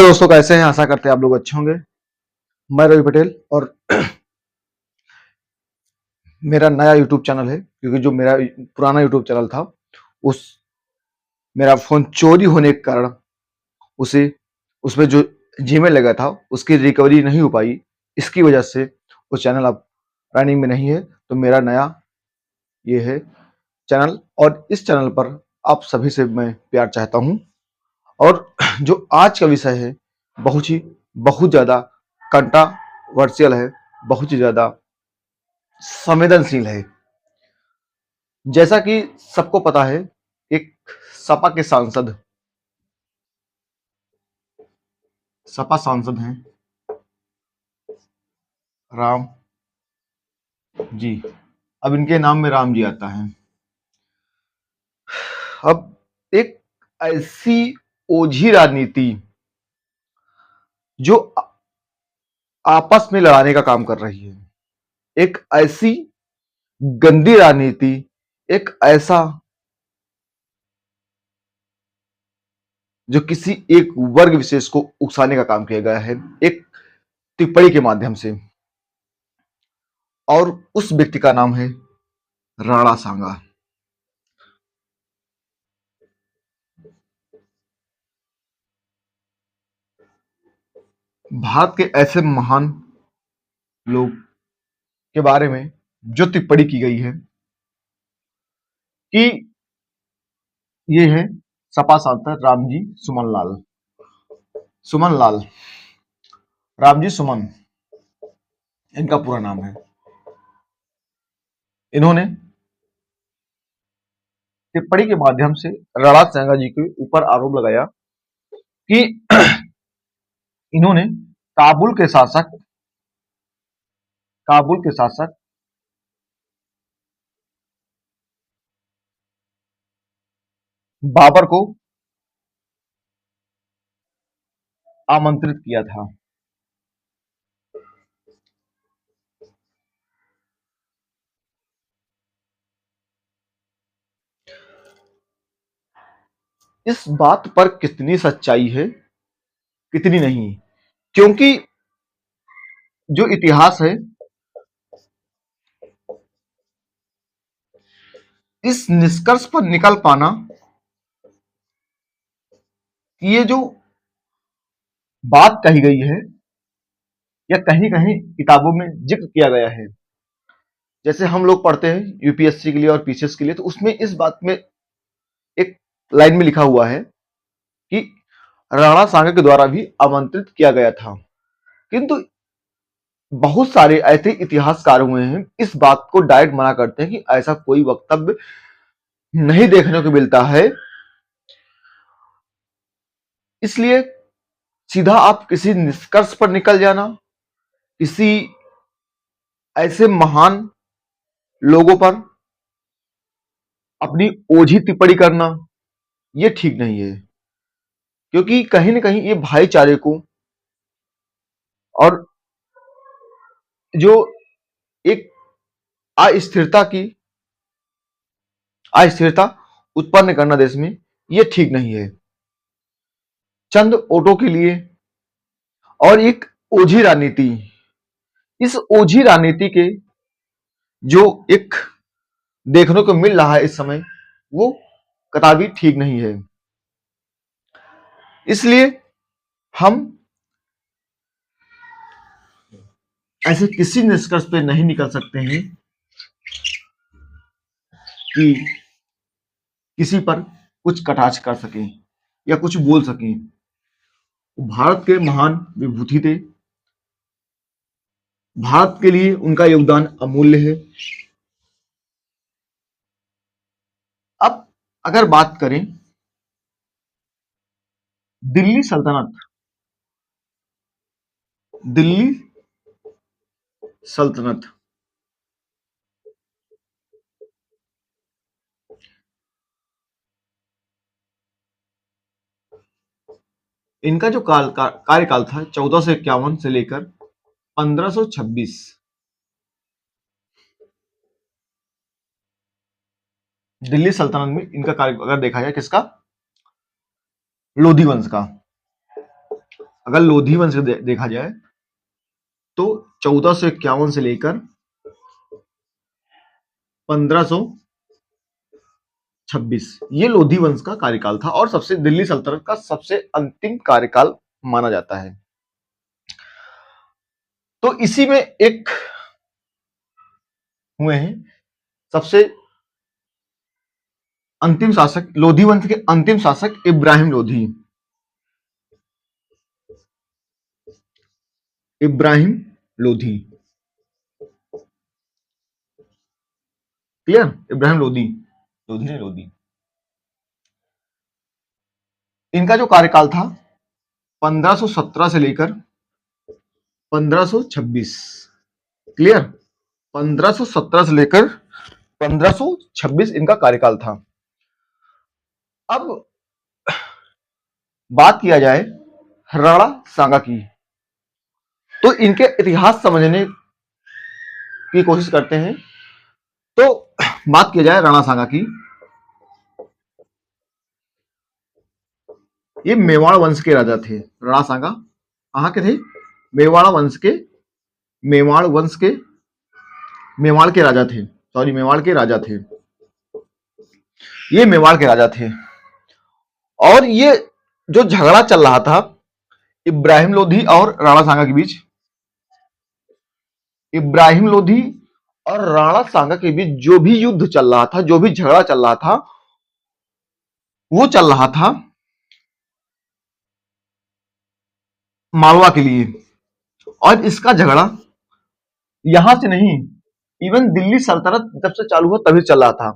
दोस्तों, कैसे हैं? आशा करते हैं आप लोग अच्छे होंगे। मैं रवि पटेल और मेरा नया यूट्यूब चैनल है, क्योंकि जो मेरा पुराना यूट्यूब चैनल था उस मेरा फोन चोरी होने के कारण उसे उसमें जो जीमेल लगा था उसकी रिकवरी नहीं हो पाई। इसकी वजह से वो चैनल अब रनिंग में नहीं है। तो मेरा नया ये है चैनल, और इस चैनल पर आप सभी से मैं प्यार चाहता हूँ। और जो आज का विषय है बहुत ज़्यादा कंट्रोवर्शियल है, बहुत ही ज़्यादा संवेदनशील है। जैसा कि सबको पता है, एक सपा के सांसद सपा सांसद हैं राम जी। अब इनके नाम में राम जी आता है। अब एक ऐसी ओझी राजनीति जो आपस में लड़ाने का काम कर रही है, एक ऐसी गंदी राजनीति, एक ऐसा जो किसी एक वर्ग विशेष को उकसाने का काम किया गया है एक टिप्पणी के माध्यम से, और उस व्यक्ति का नाम है राणा सांगा। भारत के ऐसे महान लोग के बारे में जो टिप्पणी की गई है कि ये है सपा सांसद सुमन लाल रामजी सुमन, इनका पूरा नाम है। इन्होंने टिप्पणी के माध्यम से राणा सांगा जी के ऊपर आरोप लगाया कि इन्होंने काबुल के शासक बाबर को आमंत्रित किया था। इस बात पर कितनी सच्चाई है, कितनी नहीं, क्योंकि जो इतिहास है इस निष्कर्ष पर निकल पाना कि ये जो बात कही गई है या कहीं कहीं किताबों में जिक्र किया गया है, जैसे हम लोग पढ़ते हैं यूपीएससी के लिए और पीसीएस के लिए, तो उसमें इस बात में एक लाइन में लिखा हुआ है कि राणा सांगा के द्वारा भी आमंत्रित किया गया था। किंतु बहुत सारे ऐसे इतिहासकार हुए हैं इस बात को डायरेक्ट मना करते हैं कि ऐसा कोई वक्तव्य नहीं देखने को मिलता है। इसलिए सीधा आप किसी निष्कर्ष पर निकल जाना, किसी ऐसे महान लोगों पर अपनी ओझी टिप्पणी करना, ये ठीक नहीं है। क्योंकि कहीं ना कहीं ये भाईचारे को और जो एक अस्थिरता की अस्थिरता उत्पन्न करना देश में, ये ठीक नहीं है। चंद वोटों के लिए और एक ओझी राजनीति, इस ओझी राजनीति के जो एक देखने को मिल रहा है इस समय, वो कदापि ठीक नहीं है। इसलिए हम ऐसे किसी निष्कर्ष पे नहीं निकल सकते हैं कि किसी पर कुछ कटाक्ष कर सकें या कुछ बोल सकें। भारत के महान विभूति थे, भारत के लिए उनका योगदान अमूल्य है। अब अगर बात करें दिल्ली सल्तनत, इनका जो कार्यकाल था 1451 से लेकर 1526, दिल्ली सल्तनत में इनका कार्य अगर देखा जाए किसका, लोधी वंश का। अगर लोधी वंश देखा जाए तो 1451 से लेकर 1526 ये लोधी वंश का कार्यकाल था और सबसे दिल्ली सल्तनत का सबसे अंतिम कार्यकाल माना जाता है। तो इसी में एक हुए हैं सबसे अंतिम शासक, लोधी वंश के अंतिम शासक इब्राहिम लोधी। इब्राहिम लोधी, क्लियर? इब्राहिम लोधी, लोधी नहीं लोधी। इनका जो कार्यकाल था 1517 से लेकर 1526, क्लियर? 1517 से लेकर 1526 इनका कार्यकाल था। अब बात किया जाए राणा सांगा की, तो इनके इतिहास समझने की कोशिश करते हैं। तो बात किया जाए राणा सांगा की, ये मेवाड़ वंश के राजा थे। राणा सांगा कहां के थे? मेवाड़ वंश के, मेवाड़ वंश के, मेवाड़ के राजा थे, सॉरी मेवाड़ के राजा थे, ये मेवाड़ के राजा थे। और ये जो झगड़ा चल रहा था इब्राहिम लोधी और राणा सांगा के बीच, इब्राहिम लोधी और राणा सांगा के बीच जो भी युद्ध चल रहा था, जो भी झगड़ा चल रहा था, वो चल रहा था मालवा के लिए। और इसका झगड़ा यहां से नहीं, इवन दिल्ली सल्तनत जब से चालू हुआ तभी चल रहा था।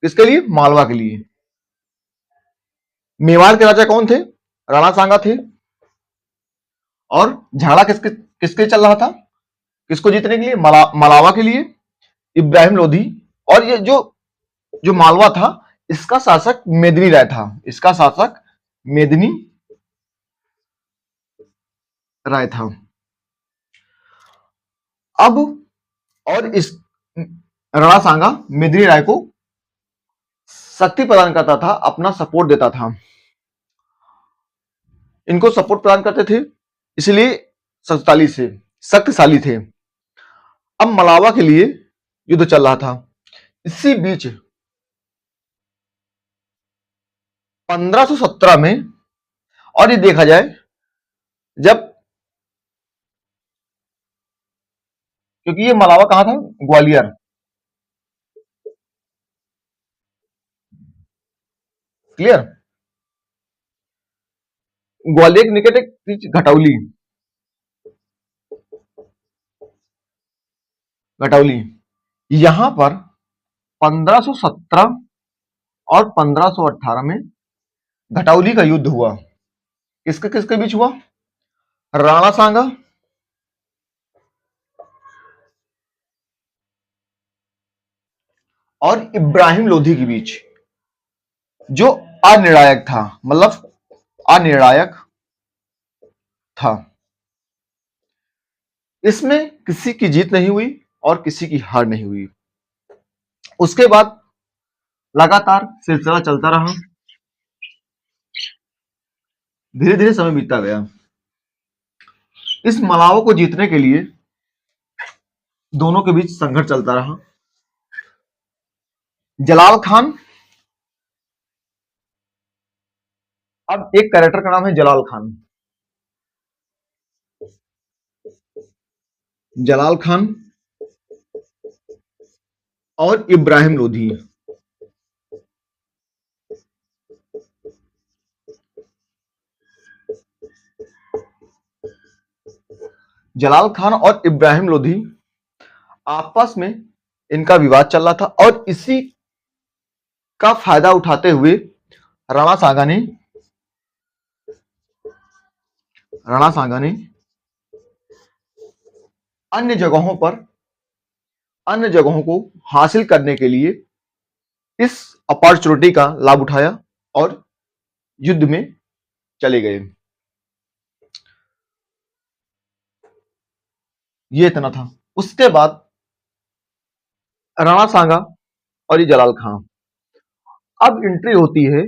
किसके लिए? मालवा के लिए। मेवाड़ के राजा कौन थे? राणा सांगा थे। और झगड़ा किसके किसके चल रहा था? किसको जीतने के लिए? मालावा के लिए, इब्राहिम लोधी। और ये जो जो मालवा था, इसका शासक मेदिनी राय था। इसका शासक मेदिनी राय था। अब और इस राणा सांगा मेदिनी राय को शक्ति प्रदान करता था, अपना सपोर्ट देता था, इनको सपोर्ट प्रदान करते थे, इसलिए शक्तिशाली थे। अब मलावा के लिए युद्ध चल रहा था। इसी बीच 1517 में, और ये देखा जाए जब, क्योंकि ये मलावा कहां था? ग्वालियर, क्लियर? ग्वालियर के निकट एक घटौली, घटौली, यहां पर 1517 और 1518 में घटौली का युद्ध हुआ। किसके किसके बीच हुआ? राणा सांगा और इब्राहिम लोधी के बीच, जो अनिर्णायक था, मतलब अनिर्णायक था। इसमें किसी की जीत नहीं हुई और किसी की हार नहीं हुई। उसके बाद लगातार सिलसिला चलता रहा, धीरे धीरे समय बीतता गया। इस मलावा को जीतने के लिए दोनों के बीच संघर्ष चलता रहा। जलाल खान, अब एक कैरेक्टर का नाम है जलाल खान। जलाल खान और इब्राहिम लोधी, जलाल खान और इब्राहिम लोधी आपस में इनका विवाद चल रहा था। और इसी का फायदा उठाते हुए राणा सांगा ने अन्य जगहों पर, अन्य जगहों को हासिल करने के लिए इस अपॉर्चुनिटी का लाभ उठाया और युद्ध में चले गए। ये इतना था। उसके बाद राणा सांगा और ये जलाल खान, अब एंट्री होती है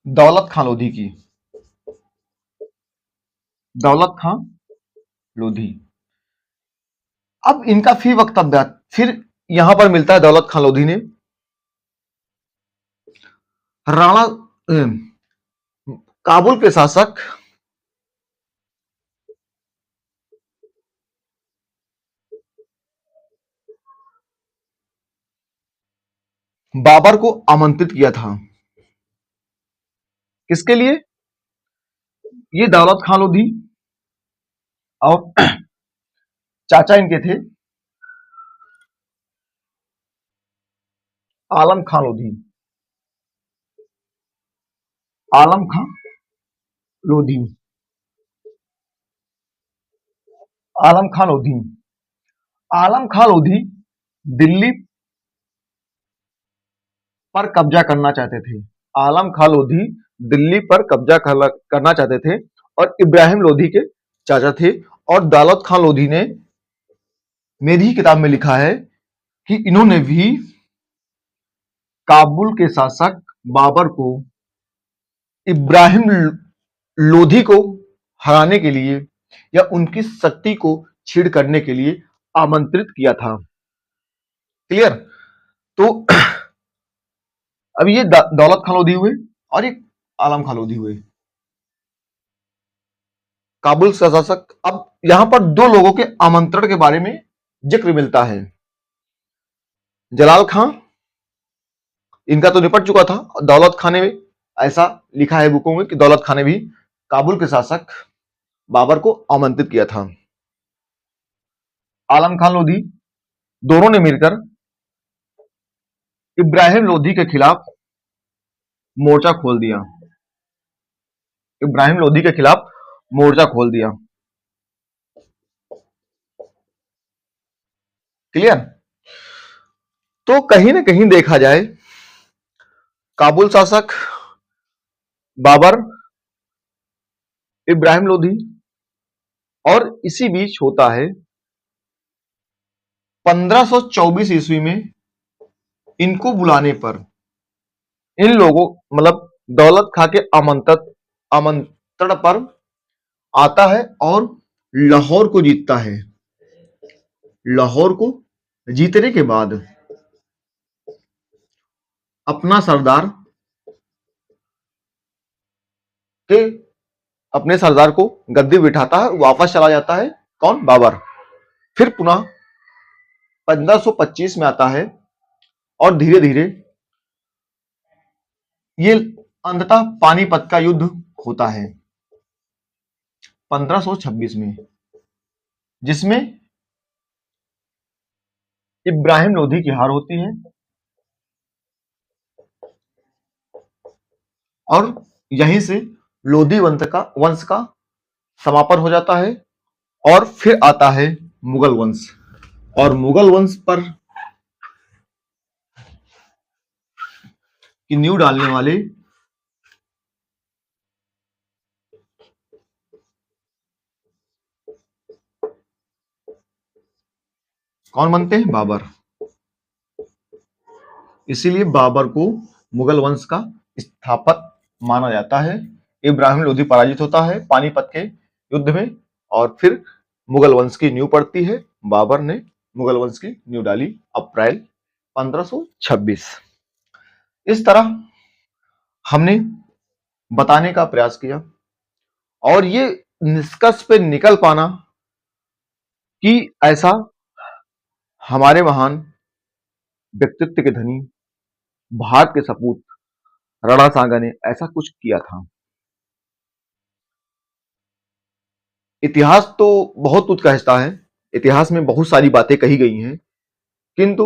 दौलत खां लोधी की। दौलत खां लोधी। अब इनका फिर यहां पर मिलता है दौलत खां लोधी ने राणा काबुल के शासक बाबर को आमंत्रित किया था। किसके लिए? ये दौलत खां लोधी और चाचा इनके थे आलम खां लोधी। आलम खां लोधी। आलम खां लोधी। आलम खां लोधी दिल्ली पर कब्जा करना चाहते थे। आलम खां लोधी दिल्ली पर कब्जा करना चाहते थे और इब्राहिम लोधी के चाचा थे। और दौलत खां लोधी ने मेरी ही किताब में लिखा है कि इन्होंने भी काबुल के शासक बाबर को इब्राहिम लोधी को हराने के लिए या उनकी शक्ति को छीड़ करने के लिए आमंत्रित किया था। क्लियर? तो अब ये दौलत खां लोधी हुए और एक आलम खां लोधी हुए काबुल का शासक। अब यहां पर दो लोगों के आमंत्रण के बारे में जिक्र मिलता है। जलाल खां इनका तो निपट चुका था। दौलत खां ने ऐसा लिखा है बुकों में कि दौलत खां ने भी काबुल के शासक बाबर को आमंत्रित किया था। आलम खां लोधी दोनों ने मिलकर इब्राहिम लोधी के खिलाफ मोर्चा खोल दिया। इब्राहिम लोधी के खिलाफ मोर्चा खोल दिया। क्लियर? तो कहीं ना कहीं देखा जाए काबुल शासक बाबर, इब्राहिम लोधी और इसी बीच होता है 1524 ईस्वी में इनको बुलाने पर इन लोगों मतलब दौलत खां के आमंत्रण पर आता है और लाहौर को जीतता है। लाहौर को जीतने के बाद अपना सरदार के अपने सरदार को गद्दी बिठाता है, वापस चला जाता है। कौन? बाबर। फिर पुनः 1525 में आता है और धीरे धीरे ये अंततः पानीपत का युद्ध होता है 1526 में, जिसमें इब्राहिम लोधी की हार होती है और यहीं से लोधी वंश का समापन हो जाता है। और फिर आता है मुगल वंश। और मुगल वंश पर की नींव डालने वाले कौन बनते हैं? बाबर। इसीलिए बाबर को मुगल वंश का स्थापक माना जाता है। इब्राहिम लोधी पराजित होता है पानीपत के युद्ध में और फिर मुगल वंश की नींव पड़ती है। बाबर ने मुगल वंश की नींव डाली अप्रैल 1526। इस तरह हमने बताने का प्रयास किया और ये निष्कर्ष पे निकल पाना कि ऐसा हमारे महान व्यक्तित्व के धनी भारत के सपूत राणा सांगा ने ऐसा कुछ किया था। इतिहास तो बहुत कुछ कहता है, इतिहास में बहुत सारी बातें कही गई हैं, किंतु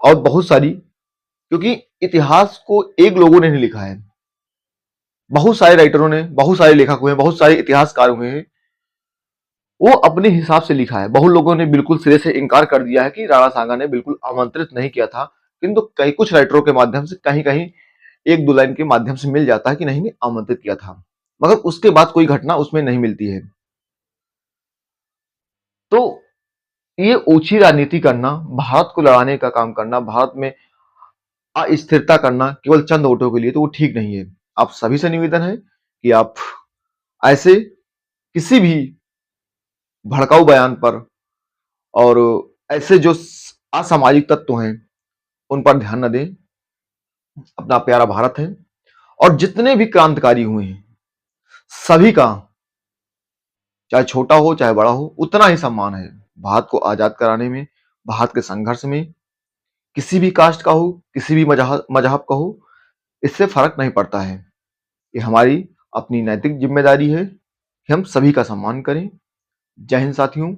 और बहुत सारी, क्योंकि इतिहास को एक लोगों ने नहीं लिखा है, बहुत सारे राइटरों ने, बहुत सारे लेखक हुए हैं, बहुत सारे इतिहासकार हुए हैं, वो अपने हिसाब से लिखा है। बहुत लोगों ने बिल्कुल सिरे से इनकार कर दिया है कि राणा सांगा ने बिल्कुल आमंत्रित नहीं किया था, किंतु कई कुछ राइटरों के माध्यम से कहीं कहीं एक दो लाइन के माध्यम से मिल जाता है कि नहीं, आमंत्रित किया था, मगर उसके बाद कोई घटना उसमें नहीं मिलती है। तो ये ओछी राजनीति करना, भारत को लड़ाने का काम करना, भारत में अस्थिरता करना केवल चंद वोटों के लिए, तो वो ठीक नहीं है। आप सभी से निवेदन है कि आप ऐसे किसी भी भड़काऊ बयान पर और ऐसे जो असामाजिक तत्व हैं उन पर ध्यान न दें। अपना प्यारा भारत है और जितने भी क्रांतिकारी हुए हैं सभी का, चाहे छोटा हो चाहे बड़ा हो, उतना ही सम्मान है। भारत को आजाद कराने में, भारत के संघर्ष में किसी भी कास्ट का हो, किसी भी मजहब का हो, इससे फर्क नहीं पड़ता है। ये हमारी अपनी नैतिक जिम्मेदारी है कि हम सभी का सम्मान करें। जय हिंद साथियों।